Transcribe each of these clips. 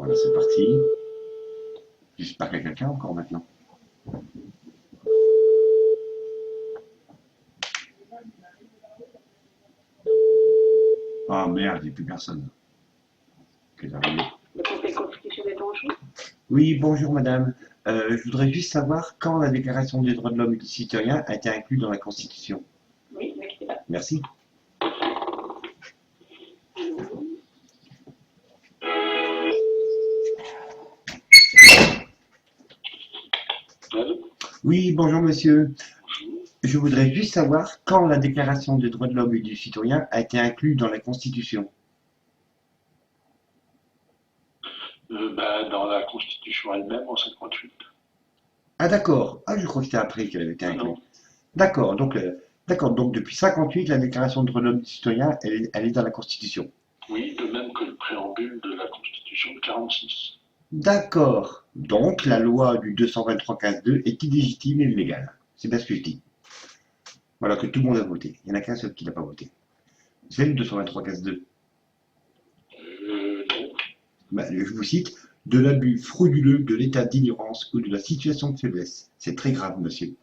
Voilà, c'est parti. J'espère qu'il y a quelqu'un encore maintenant. Ah merde, il n'y a plus personne. Qu'est-ce qui est arrivé? Le Conseil constitutionnel d'Anjou. Oui, bonjour madame. Je voudrais juste savoir quand la Déclaration des droits de l'homme et du citoyen a été incluse dans la Constitution. Oui, ne quittez pas. Merci. Allô? Oui, bonjour monsieur. Je voudrais juste savoir quand la Déclaration des droits de l'homme et du citoyen a été incluse dans la Constitution. Dans la Constitution elle-même en 58. Ah d'accord. Ah, je crois que c'était après qu'elle avait été Ah incluse. non, D'accord, donc depuis 58, la Déclaration des droits de l'homme et du citoyen, elle est dans la Constitution. oui, de même que le préambule de la Constitution de 46. D'accord. Donc la loi du 223-15-2 est illégitime et illégale. C'est bien ce que je dis. Voilà, que tout le monde a voté. Il n'y en a qu'un seul qui n'a pas voté. C'est le 223-15-2. Non, Bah, je vous cite, de l'abus frauduleux, de l'état d'ignorance ou de la situation de faiblesse. C'est très grave, monsieur.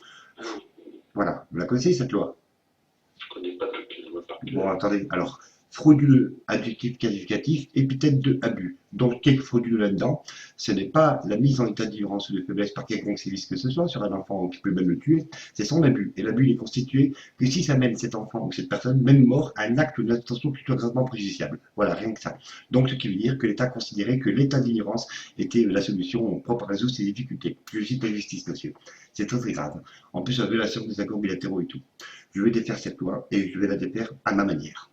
Voilà, vous la connaissez cette loi? je ne connais pas toutes les lois par Bon, cœur. attendez, alors, frauduleux, adjectif qualificatif, épithète de abus. Donc, qu'est-ce que frauduleux là-dedans? Ce n'est pas la mise en état d'ignorance ou de faiblesse par quelconque sévice que ce soit sur un enfant qui peut même le tuer, c'est son abus. Et l'abus n'est constitué que si ça mène cet enfant ou cette personne, même mort, à un acte ou une intention qui soit gravement préjudiciable. Voilà, rien que ça. Donc, ce qui veut dire que l'État considérait que l'état d'ignorance était la solution propre à résoudre ses difficultés. Je cite la justice, monsieur. C'est très très grave. En plus, la violation des accords bilatéraux et tout. Je vais défaire cette loi et je vais la défaire à ma manière.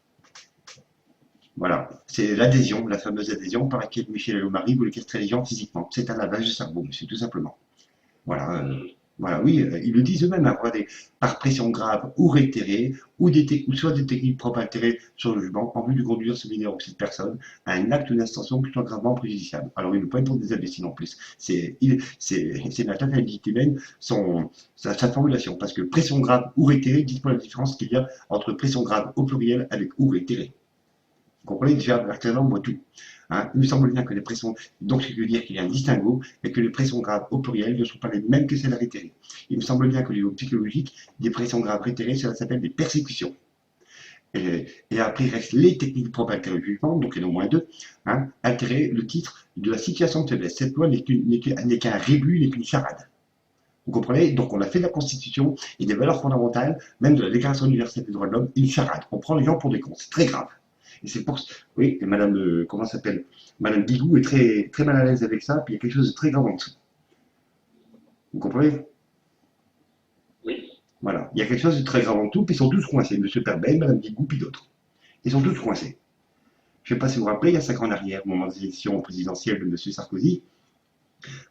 Voilà, c'est l'adhésion, la fameuse adhésion par laquelle Michel Allot-Marie voulait castrer les gens physiquement. C'est un lavage de cerveau, monsieur, tout simplement. Voilà, voilà, oui, ils le disent eux-mêmes, hein, regardez, par pression grave ou réitérée, ou soit des techniques propres altérées sur le jugement, en vue de conduire ce mineur ou cette personne à un acte ou une intention qui soit gravement préjudiciable. Alors, il ne peut pas être pour des imbéciles en plus. C'est une atteinte à la dignité humaine, sa formulation, parce que pression grave ou réitérée, dites-moi la différence qu'il y a entre pression grave au pluriel avec ou réitérée. Vous comprenez, déjà, actuellement, on voit tout. Hein, il me semble bien que les pressions, donc ce qui veut dire qu'il y a un distinguo, et que les pressions graves au pluriel ne sont pas les mêmes que celles réitérées. Il me semble bien qu'au niveau psychologique, des pressions graves réitérées, cela s'appelle des persécutions. Et après, il reste les techniques propres altérer le jugement, donc il y en a au moins deux, hein, altérer le titre de la situation de faiblesse. Cette loi n'est qu'un rébut, n'est qu'une charade. Vous comprenez? Donc on a fait de la Constitution et des valeurs fondamentales, même de la Déclaration universelle des droits de l'homme, une charade. On prend les gens pour des cons. C'est très grave. Et c'est pour oui, et Madame, comment s'appelle? Madame Bigou est très, très mal à l'aise avec ça, puis il y a quelque chose de très grave en dessous. Vous comprenez? Oui, Voilà. Il y a quelque chose de très grave en dessous, puis ils sont tous coincés. Monsieur Perben, Madame Bigou, puis d'autres. Ils sont tous coincés. Je ne sais pas si vous vous rappelez, il y a 5 ans en arrière, au moment des élections présidentielles de Monsieur Sarkozy,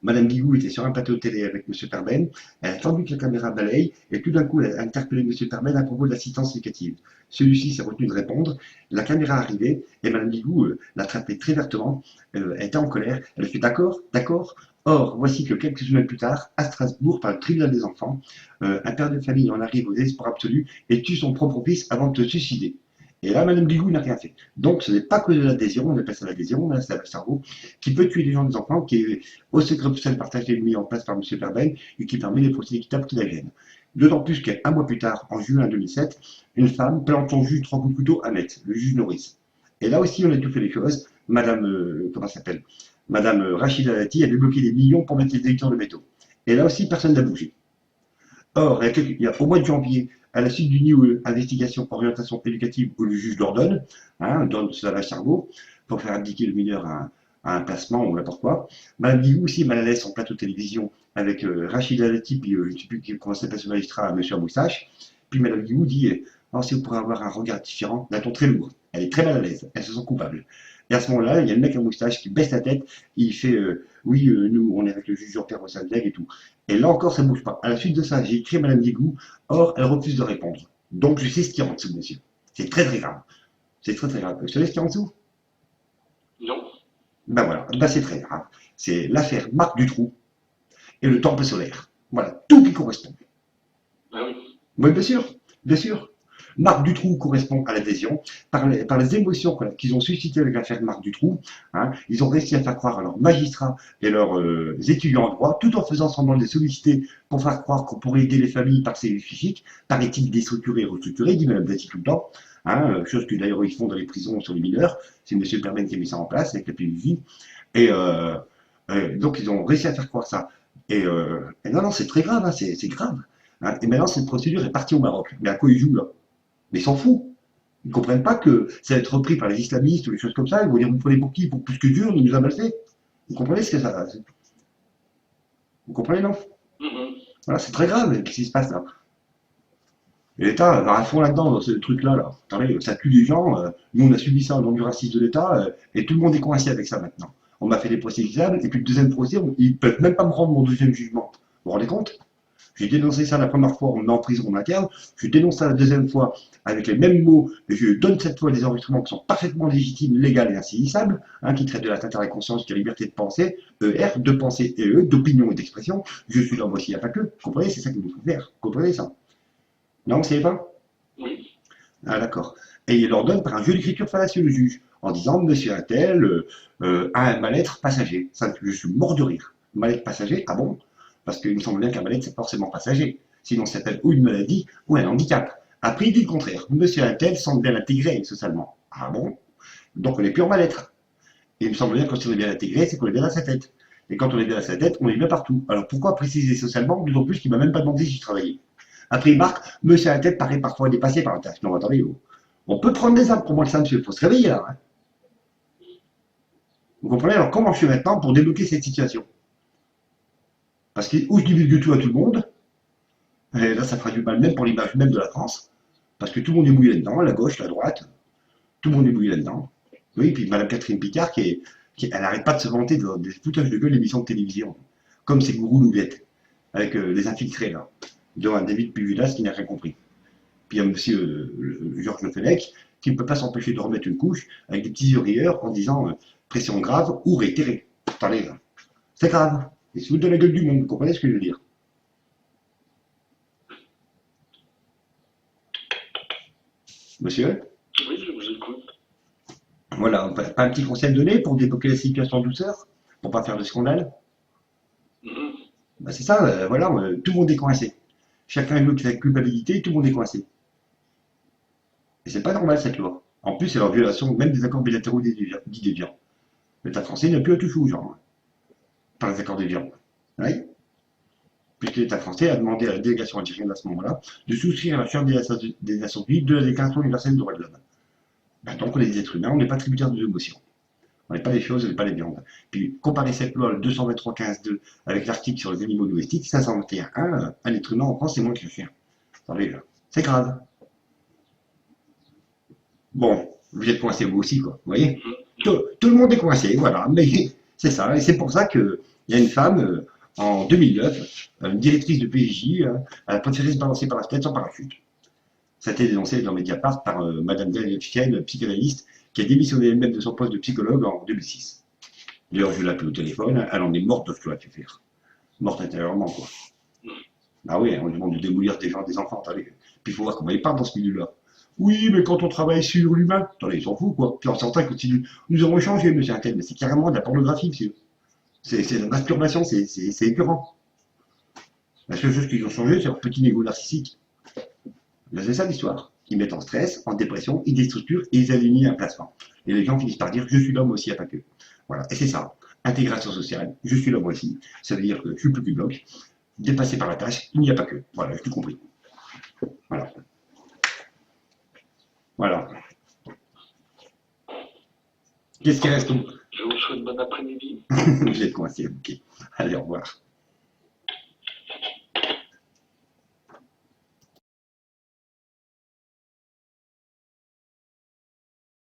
Madame Bigou était sur un plateau de télé avec Monsieur Perben, elle a attendu que la caméra balaye, et tout d'un coup, elle a interpellé Monsieur Perben à propos de l'assistance éducative. Celui-ci s'est retenu de répondre, la caméra arrivait, et Madame Bigou l'a attrapé très vertement, elle était en colère, elle a fait d'accord, d'accord. Or, voici que quelques semaines plus tard, à Strasbourg, par le tribunal des enfants, un père de famille en arrive au désespoir absolu et tue son propre fils avant de se suicider. Et là, Madame Bigou n'a rien fait. Donc, ce n'est pas que de l'adhésion, on appelle ça l'adhésion, là, c'est le cerveau, qui peut tuer les gens des enfants, qui est au secret social partagé mis en place par M. Perben et qui permet les procédés équitables qui la gênent. D'autant plus qu'un mois plus tard, en juin 2007, une femme plante son juge 3 coups de couteau à Metz, le juge Norris. Et là aussi, on a tout fait les choses. Madame, comment s'appelle? Madame Rachida Dati avait bloqué des millions pour mettre les électeurs de veto. Et là aussi, personne n'a bougé. Or, il y a au mois de janvier, à la suite d'une new investigation orientation éducative où le juge l'ordonne, hein, donne ce lavage cerveau, pour faire abdiquer le mineur à un placement ou n'importe quoi. Madame Bigou aussi mal à l'aise en plateau de télévision avec Rachida Dati, puis je ne sais plus comment s'appelle ce magistrat, monsieur à moustache. Puis Madame Bigou dit oh, si vous pourrez avoir un regard différent, d'un ton très lourd. Elle est très mal à l'aise, elle se sent coupable. Et à ce moment-là, il y a le mec à moustache qui baisse la tête, il fait oui, nous, on est avec le juge Jean-Pierre Rossadeg et tout. Et là encore, ça ne bouge pas. À la suite de ça, j'ai écrit à Madame Bigou, or, elle refuse de répondre. Donc, je sais ce qu'il y a en dessous, monsieur. C'est très très grave. C'est très très grave. Je te laisse ce qu'il y a en dessous? non, Ben voilà, ben c'est très grave. C'est l'affaire Marc Dutroux et le temple solaire. Voilà, tout qui correspond. ah oui, Oui, bien sûr, bien sûr. Marc Dutroux correspond à l'adhésion. Par les émotions qu'ils ont suscitées avec l'affaire Marc Dutroux, hein, ils ont réussi à faire croire à leurs magistrats et leurs étudiants en droit, tout en faisant semblant de les solliciter pour faire croire qu'on pourrait aider les familles par ces psychiques, paraît-il déstructuré et restructuré, dit Mme Dati tout le temps, hein, chose que d'ailleurs ils font dans les prisons sur les mineurs, c'est M. Perben qui a mis ça en place avec la PVJ, et donc ils ont réussi à faire croire ça. Et non, c'est très grave, hein, c'est grave. Hein. Et maintenant, cette procédure est partie au Maroc. Mais à quoi ils jouent là? Mais ils s'en foutent. Ils ne comprennent pas que ça va être repris par les islamistes ou des choses comme ça. Ils vont dire, vous prenez pour qui? Pour plus que Dieu, on nous a mal fait. Vous comprenez ce que ça... Vous comprenez, non? Voilà, c'est très grave, ce qui se passe là. Et l'État va à fond là-dedans, dans ce truc-là. Là. Attendez, ça tue des gens. Nous, on a subi ça au nom du racisme de l'État. Et tout le monde est coincé avec ça maintenant. On m'a fait des procès équitables. Et puis le deuxième procès, ils ne peuvent même pas me rendre mon deuxième jugement. Vous vous rendez compte? J'ai dénoncé ça la première fois, on me met en prison en interne. Je dénonce ça la deuxième fois avec les mêmes mots. Et je donne cette fois des enregistrements qui sont parfaitement légitimes, légaux et insaisissables, hein, qui traitent de l'atteinte à la conscience, de la liberté de penser, ER, de penser et d'opinion et d'expression. Je suis là aussi, il n'y a pas que. Vous comprenez? C'est ça qu'il nous faut faire. Vous comprenez ça? Non, vous ne savez pas? Oui. Ah, d'accord. Et il leur donne par un jeu d'écriture fallacieux, le juge, en disant, monsieur Attel a un mal-être passager. Ça, je suis mort de rire. Mal-être passager? Ah bon? Parce qu'il me semble bien qu'un mal-être, c'est forcément passager. Sinon, ça s'appelle ou une maladie ou un handicap. Après, il dit le contraire. Monsieur Attel semble bien intégré socialement. Ah bon? Donc, on est plus en mal-être. Et il me semble bien que si on est bien intégré, c'est qu'on est bien à sa tête. Et quand on est bien à sa tête, on est bien partout. Alors, pourquoi préciser socialement? D'autant plus qu'il m'a même pas demandé si je travaillais. Après, il marque, monsieur Attel paraît parfois dépassé par la tâche. Non, attendez, on peut prendre des armes pour moi que ça, monsieur. Il faut se réveiller, là. Hein. Vous comprenez? Alors, comment je fais maintenant pour débloquer cette situation? Parce que où je divulgue tout à tout le monde, et là ça fera du mal même pour l'image même de la France, parce que tout le monde est mouillé là-dedans, la gauche, la droite, tout le monde est mouillé là-dedans. Oui, puis Madame Catherine Picard, elle n'arrête pas de se vanter des foutages de gueule d'émissions de télévision, comme ces gourous nouvettes, avec les infiltrés là, dont un David Pujulas qui n'a rien compris. Puis il y a monsieur Georges Le Fenech, qui ne peut pas s'empêcher de remettre une couche avec des petits oreilleurs en disant pression grave ou réitérée. Attendez, là. C'est grave. Et c'est de la gueule du monde, vous comprenez ce que je veux dire? Monsieur? Oui, je vous écoute. Voilà, pas un petit conseil donné pour débloquer la situation en douceur? Pour pas faire de scandale? Ben c'est ça, voilà, tout le monde est coincé. Chacun évoque sa culpabilité, tout le monde est coincé. Et c'est pas normal cette loi. En plus, c'est en violation même des accords bilatéraux dits d'Évian. L'État français n'a plus à toucher aux gens. Hein. Par les accords d'Évian. Oui. Puisque l'État français a demandé à la délégation algérienne à ce moment-là de souscrire à la Charte des Nations Unies de la Déclaration universelle des droits de l'homme. Ben, donc on est des êtres humains, on n'est pas tributaires de nos émotions. On n'est pas les choses, on n'est pas les viandes. Puis comparer cette loi, le 223-15-2, avec l'article sur les animaux domestiques, 521-1, un être humain en France c'est moins qu'un chien. Attendez, là. C'est grave. Bon, vous êtes coincé vous aussi, quoi. Vous voyez? Tout le monde est coincé, voilà. Mais c'est ça, et c'est pour ça qu'il y a une femme, en 2009, une directrice de PJ, elle a préféré se balancer par la fenêtre sans parachute. Ça a été dénoncé dans Mediapart par Madame Danielle Fienne, psychanalyste, qui a démissionné elle-même de son poste de psychologue en 2006. D'ailleurs, je l'ai appelée au téléphone, elle en est morte de ce qu'elle a pu faire. Morte intérieurement, quoi. Ah oui, on lui demande de démolir des gens, des enfants, attendez. Puis il faut voir comment ils parlent dans ce milieu-là. Oui, mais quand on travaille sur l'humain, attendez, ils s'en foutent, quoi. Puis en certains continuent. Nous avons changé, monsieur Intel, mais c'est carrément de la pornographie, monsieur. C'est de la masturbation, c'est écœurant. La seule chose qu'ils ont changé, c'est leur petit égo narcissique. Là, c'est ça l'histoire. Ils mettent en stress, en dépression, ils déstructurent et ils alignent un placement. Et les gens finissent par dire je suis l'homme aussi, pas que. Voilà. Et c'est ça. Intégration sociale, je suis l'homme aussi. Ça veut dire que je suis plus bloc. Dépassé par la tâche, il n'y a pas que. Voilà, j'ai tout compris. Voilà. Voilà. Qu'est-ce qui reste? Je vous souhaite bon après-midi. Vous êtes coincé, ok. Allez, au revoir.